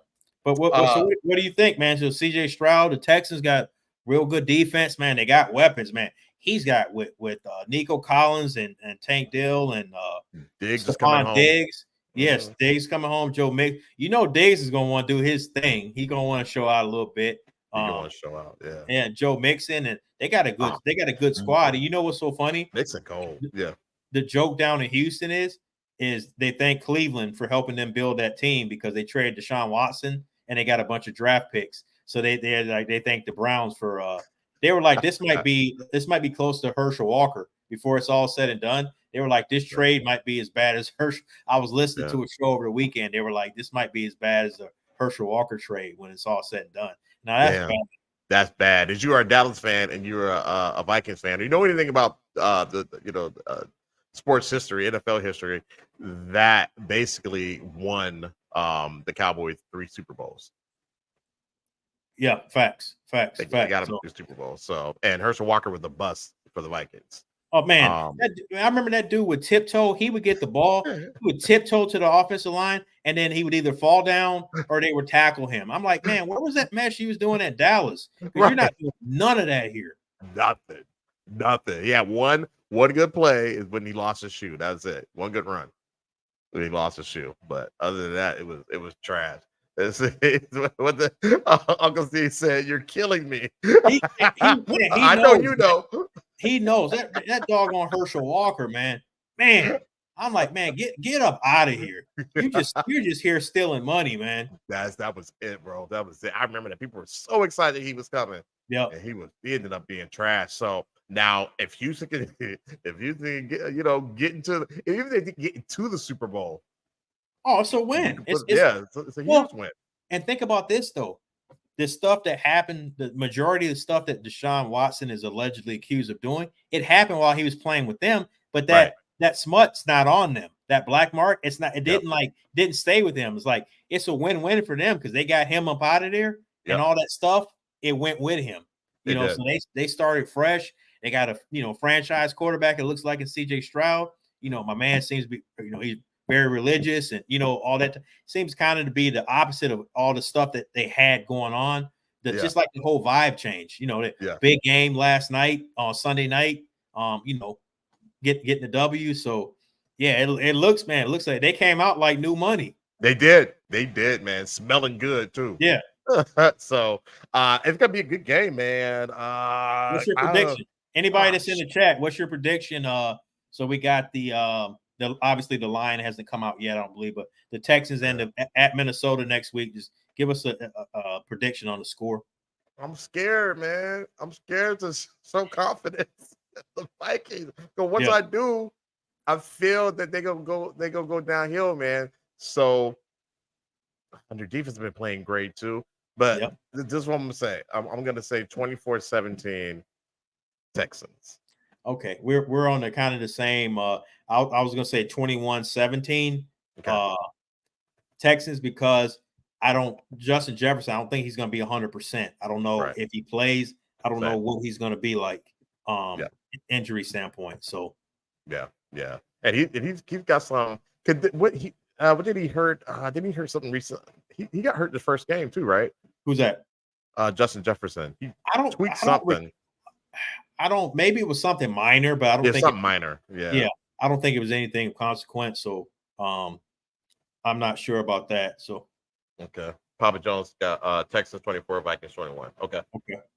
But what do you think, man? So CJ Stroud, the Texans got real good defense, man. They got weapons, man. He's got with Nico Collins and Tank Dill and Diggs is coming Stephon home. Diggs. Yes, Diggs coming home. Joe Mix. You know Diggs is gonna want to do his thing. He gonna want to show out a little bit. He gonna want to show out, yeah. And Joe Mixon, and they got a good squad. And you know what's so funny? Mixon cold, yeah. The joke down in Houston is they thank Cleveland for helping them build that team because they traded Deshaun Watson and they got a bunch of draft picks. So they thank the Browns for they were like, this might be close to Herschel Walker before it's all said and done. They were like, this trade might be as bad as Herschel. I was listening to a show over the weekend. They were like, this might be as bad as the Herschel Walker trade when it's all said and done. Now that's bad. That's bad. As you are a Dallas fan and you're a Vikings fan, do you know anything about sports history, NFL history, that basically won the Cowboys 3 Super Bowls? Yeah, facts. They got him 3 Super Bowls. So, and Herschel Walker was the bust for the Vikings. Oh man, I remember that dude would tiptoe. He would get the ball, he would tiptoe to the offensive line, and then he would either fall down or they would tackle him. I'm like, man, what was that mess he was doing at Dallas? You're not doing none of that here. Nothing. Yeah, one good play is when he lost his shoe. That's it. One good run when he lost his shoe. But other than that, it was trash. It's what the Uncle Steve said. You're killing me. I know you know. He knows that doggone Herschel Walker, man. I'm like, man, get up out of here. You're just here stealing money, man. That was it, bro. That was it. I remember that people were so excited he was coming. Yeah, and he ended up being trash. So now, if Houston can get into the Super Bowl, it's a win. It's a huge win. And think about this though. The stuff that happened, the majority of the stuff that Deshaun Watson is allegedly accused of doing, it happened while he was playing with them. But that smut's not on them. That black mark, it's not. It didn't stay with them. It's like it's a win-win for them because they got him up out of there and all that stuff. It went with him. So they started fresh. They got a franchise quarterback. It looks like in CJ Stroud. My man seems to be he's very religious and all that seems kind of to be the opposite of all the stuff that they had going on. Just like the whole vibe change. The big game last night on Sunday night. Getting the W. So it looks like they came out like new money. They did, man. Smelling good too. Yeah. So it's gonna be a good game, man. What's your prediction? Anybody that's in the chat, what's your prediction? So we got the obviously the line hasn't come out yet, I don't believe, but the Texans and at Minnesota next week. Just give us a prediction on the score. I'm scared, man. I'm scared to show confidence. The Vikings. So once I do, I feel that they're gonna go downhill, man. So their defense has been playing great too. But this is what I'm gonna say. I'm gonna say 24-17 Texans. Okay, we're on the kind of the same. I was gonna say 21-17 Texans because Justin Jefferson. I don't think he's gonna be 100%. I don't know if he plays. I don't know what he's gonna be like. Injury standpoint. So yeah, and he's got some. What did he hurt? Didn't he hurt something recent? He got hurt the first game too, right? Who's that? Justin Jefferson. He tweaked something. Maybe it was something minor, but I don't think something minor. Yeah. I don't think it was anything of consequence. So I'm not sure about that. So Papa Jones got Texas 24, Vikings 21.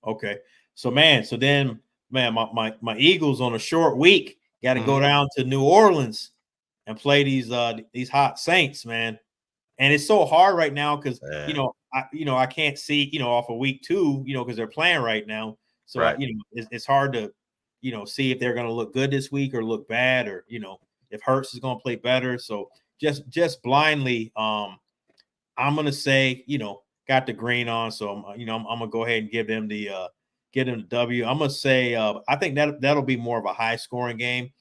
Okay. So then my Eagles on a short week got to go down to New Orleans and play these hot Saints, man. And it's so hard right now because I can't see off of week 2 because they're playing right now. So it's hard to see if they're going to look good this week or look bad or if Hurts is going to play better. So just blindly, I'm going to say got the green on. So I'm going to go ahead and give them the W. I'm going to say I think that'll be more of a high scoring game.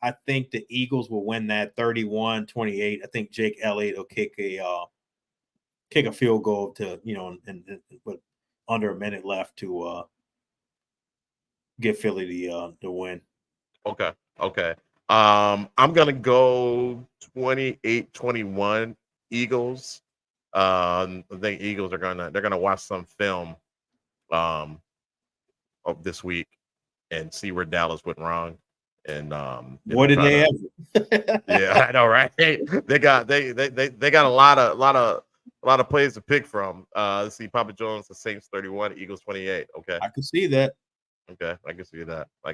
I think the Eagles will win that 31-28. I think Jake Elliott will kick a field goal to and with under a minute left to give Philly the win. Okay. I'm gonna go 28-21 Eagles. I think Eagles are they're gonna watch some film of this week and see where Dallas went wrong. And What did they have? Yeah, I know, right? They got a lot of plays to pick from. Let's see, Papa Jones, the Saints 31, Eagles 28. Okay, I can see that. Okay, I can see that. I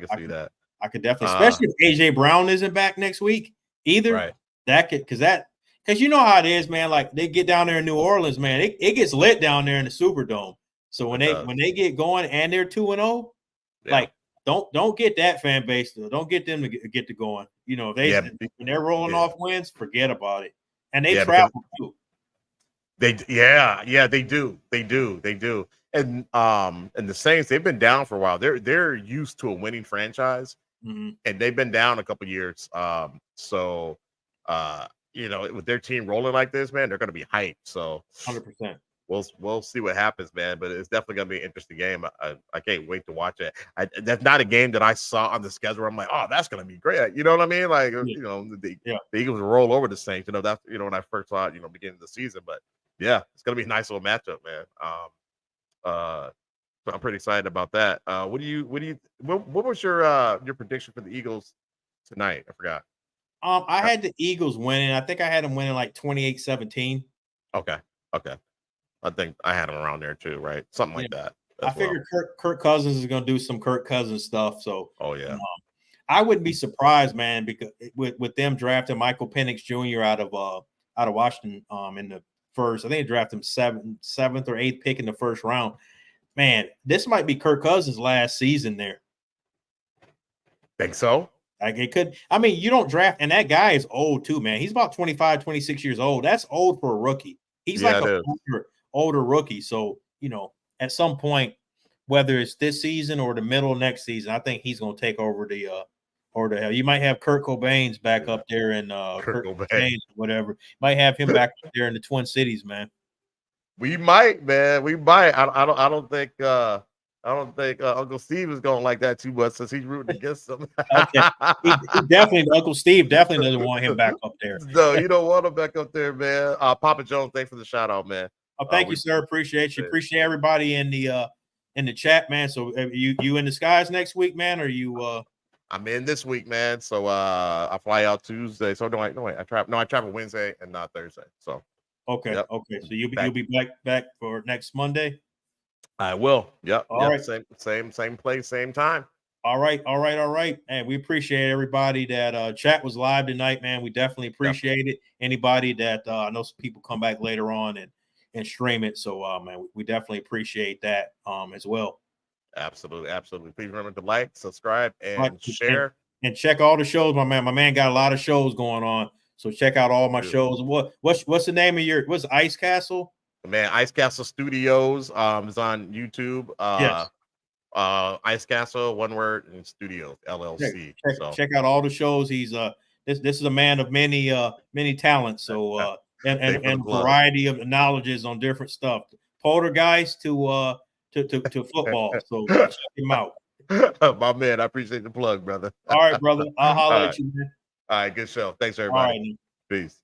could definitely, especially if AJ Brown isn't back next week either. Right. Because you know how it is, man. Like they get down there in New Orleans, man. It gets lit down there in the Superdome. So when they get going and they're 2-0, like don't get that fan base though. Don't get them to get to going. You know, when they're rolling off wins, forget about it. And they travel too. They do. And the Saints, they've been down for a while. They're used to a winning franchise, and they've been down a couple years. So you know, with their team rolling like this, man, they're going to be hyped. So 100%. We'll see what happens, man. But it's definitely going to be an interesting game. I can't wait to watch it. That's not a game that I saw on the schedule. I'm like, oh, that's going to be great. You know what I mean? Like, you know, the Eagles roll over the Saints. You know, that's when I first saw it, beginning of the season. But yeah, it's going to be a nice little matchup, man. So I'm pretty excited about that. What was your prediction for the Eagles tonight? I forgot. I had the Eagles winning. I think I had them winning like 28-17. Okay. I think I had them around there too, right? Something like that. I figured Kirk Cousins is going to do some Kirk Cousins stuff. So, I wouldn't be surprised, man, because with them drafting Michael Penix Jr. out of Washington in the first, I think they drafted him seventh or eighth pick in the first round. Man, this might be Kirk Cousins' last season there. Think so? Like it could. I mean, you don't draft, and that guy is old too, man. He's about 25, 26 years old. That's old for a rookie. He's like an older rookie. So, at some point, whether it's this season or the middle of next season, I think he's going to take over you might have Kurt Cobain's back up there in Kurt Cobain, whatever. Might have him back up there in the Twin Cities, man. We might, man. We might. I don't think Uncle Steve is going like that too much since he's rooting against him. Okay. Uncle Steve definitely doesn't want him back up there. No, you don't want him back up there, man. Papa Jones, thanks for the shout out, man. Oh, thank you, sir. Appreciate you. Appreciate everybody in the chat, man. So you in the skies next week, man? Or you I'm in this week, man. So I fly out Tuesday. So I travel Wednesday and not Thursday. So okay. So you'll be back for next Monday. I will. Yep. All right. Same place, same time. All right. And we appreciate everybody that chat was live tonight, man. We definitely appreciate it. Anybody that I know some people come back later on and stream it. So man, we definitely appreciate that as well. Absolutely. Please remember to like, subscribe, and share. And check all the shows, my man. My man got a lot of shows going on. So check out all my shows. What's the name of what's Ice Castle? Man, Ice Castle Studios is on YouTube. Yes. Ice Castle, one word, and Studios LLC. Check out all the shows. He's this is a man of many talents. So and variety of knowledges on different stuff. Poltergeist to football. So check him out. My man, I appreciate the plug, brother. All right, brother. I'll holler at you, man. All right, good show. Thanks, everybody. All right. Peace.